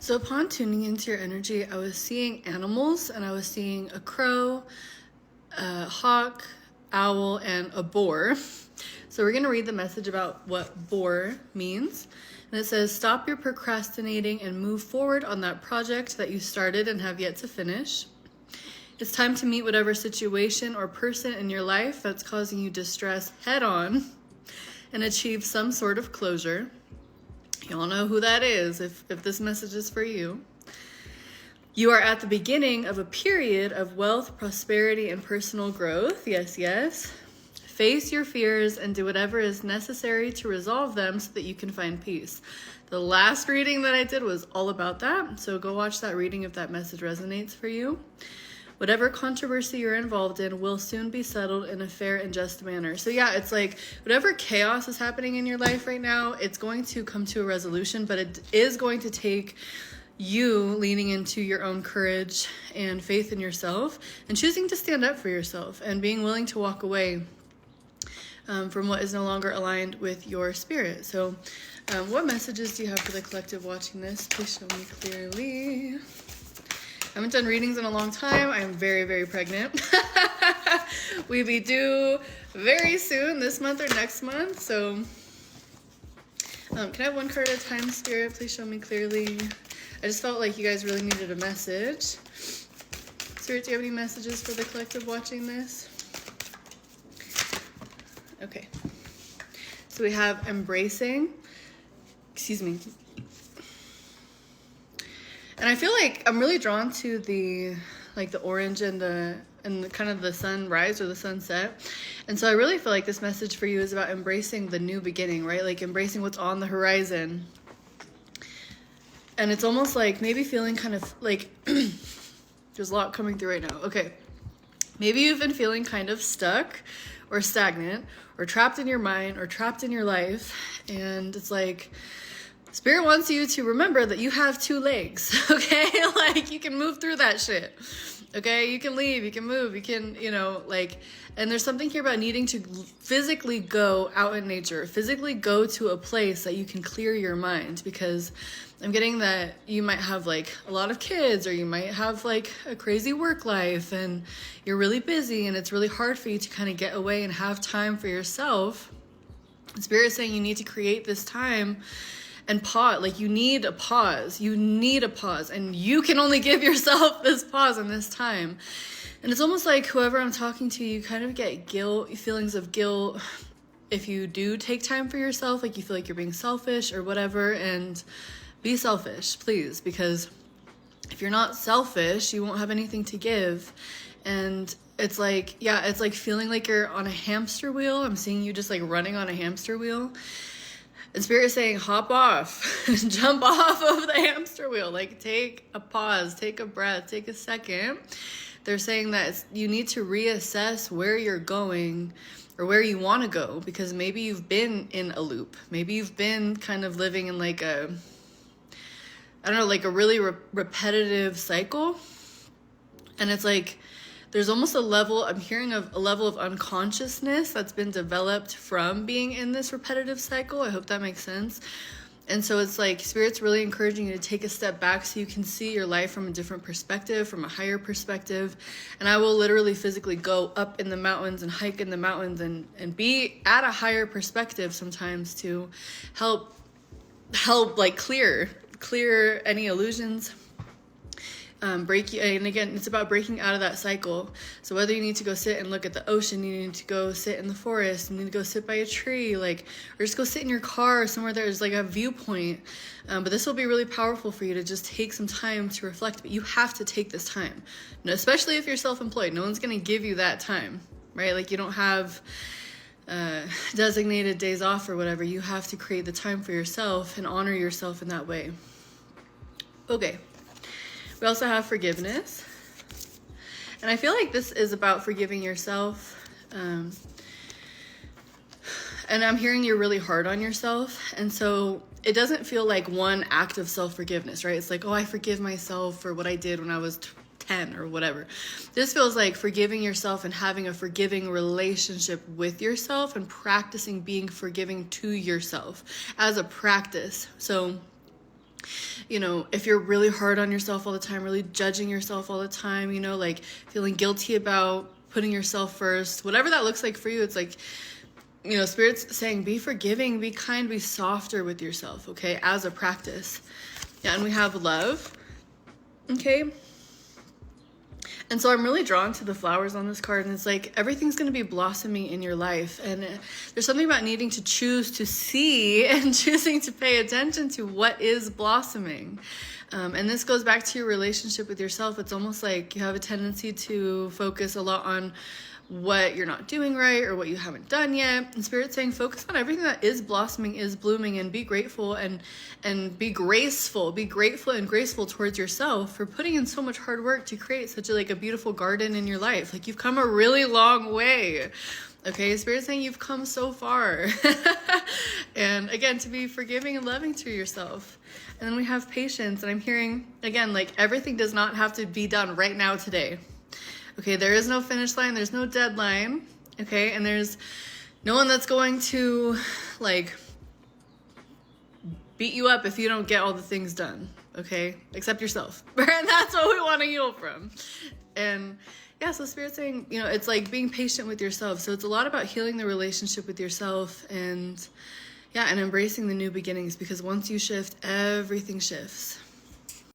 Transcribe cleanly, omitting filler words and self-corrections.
So upon tuning into your energy, I was seeing animals, and I was seeing a crow, a hawk, owl, and a boar. So we're going to read the message about what boar means. And it says, stop your procrastinating and move forward on that project that you started and have yet to finish. It's time to meet whatever situation or person in your life that's causing you distress head on and achieve some sort of closure. You all know who that is if this message is for you. You are at the beginning of a period of wealth, prosperity, and personal growth. Yes, yes. Face your fears and do whatever is necessary to resolve them so that you can find peace. The last reading that I did was all about that. So go watch that reading if that message resonates for you. Whatever controversy you're involved in will soon be settled in a fair and just manner. So yeah, it's like whatever chaos is happening in your life right now, it's going to come to a resolution, but it is going to take you leaning into your own courage and faith in yourself and choosing to stand up for yourself and being willing to walk away from what is no longer aligned with your spirit. So what messages do you have for the collective watching this? Please show me clearly. I haven't done readings in a long time. I am very, very pregnant. We'll be due very soon, this month or next month. So can I have one card at a time, Spirit? Please show me clearly. I just felt like you guys really needed a message. Spirit, do you have any messages for the collective watching this? Okay. So we have embracing. Excuse me. And I feel like I'm really drawn to the orange and the kind of the sunrise or the sunset. And so I really feel like this message for you is about embracing the new beginning, right? Like embracing what's on the horizon. And it's almost like maybe feeling kind of like there's a lot coming through right now. Okay. Maybe you've been feeling kind of stuck or stagnant or trapped in your mind or trapped in your life. And it's like Spirit wants you to remember that you have two legs, okay? Like, you can move through that shit, okay? You can leave, you can move, you can, and there's something here about needing to physically go out in nature, physically go to a place that you can clear your mind, because I'm getting that you might have, a lot of kids, or you might have, a crazy work life, and you're really busy, and it's really hard for you to kind of get away and have time for yourself. Spirit's saying you need to create this time and pause. You need a pause. You need a pause. And you can only give yourself this pause and this time. And it's almost like whoever I'm talking to, you kind of get feelings of guilt if you do take time for yourself, like you feel like you're being selfish or whatever. And be selfish, please, because if you're not selfish, you won't have anything to give. And it's like, it's like feeling like you're on a hamster wheel. I'm seeing you just running on a hamster wheel. And Spirit is saying, hop off, jump off of the hamster wheel. Take a pause, take a breath, take a second. They're saying that you need to reassess where you're going or where you want to go, because maybe you've been in a loop. Maybe you've been kind of living in a really repetitive cycle. And it's there's almost I'm hearing of a level of unconsciousness that's been developed from being in this repetitive cycle. I hope that makes sense. And so it's Spirit's really encouraging you to take a step back so you can see your life from a different perspective, from a higher perspective. And I will literally physically go up in the mountains and hike in the mountains and be at a higher perspective sometimes to help clear any illusions. Break you, and again, it's about breaking out of that cycle. So whether you need to go sit and look at the ocean, you need to go sit in the forest, you need to go sit by a tree, or just go sit in your car somewhere there's a viewpoint. But this will be really powerful for you to just take some time to reflect. But you have to take this time, especially if you're self-employed. No one's going to give you that time, right? You don't have designated days off or whatever. You have to create the time for yourself and honor yourself in that way. Okay. We also have forgiveness. And I feel like this is about forgiving yourself. And I'm hearing you're really hard on yourself. And so it doesn't feel like one act of self-forgiveness, right? It's I forgive myself for what I did when I was 10 or whatever. This feels like forgiving yourself and having a forgiving relationship with yourself and practicing being forgiving to yourself as a practice. So You know, if you're really hard on yourself all the time, really judging yourself all the time, you know, like feeling guilty about putting yourself first, whatever that looks like for you, it's like, you know, Spirit's saying be forgiving, be kind, be softer with yourself, okay, as a practice. Yeah, and we have love, okay? And so I'm really drawn to the flowers on this card, and it's like everything's going to be blossoming in your life. And there's something about needing to choose to see and choosing to pay attention to what is blossoming. And this goes back to your relationship with yourself. It's almost like you have a tendency to focus a lot on what you're not doing right or what you haven't done yet. And Spirit's saying focus on everything that is blossoming, is blooming, and be grateful and be graceful. Be grateful and graceful towards yourself for putting in so much hard work to create such a beautiful garden in your life. Like, you've come a really long way. Okay, Spirit's saying you've come so far. And again, to be forgiving and loving to yourself. And then we have patience. And I'm hearing, again, like everything does not have to be done right now today. Okay, there is no finish line, there's no deadline, okay, and there's no one that's going to, like, beat you up if you don't get all the things done, okay, except yourself. And that's what we want to heal from. And yeah, so Spirit's saying, you know, it's like being patient with yourself. So it's a lot about healing the relationship with yourself and, yeah, and embracing the new beginnings, because once you shift, everything shifts.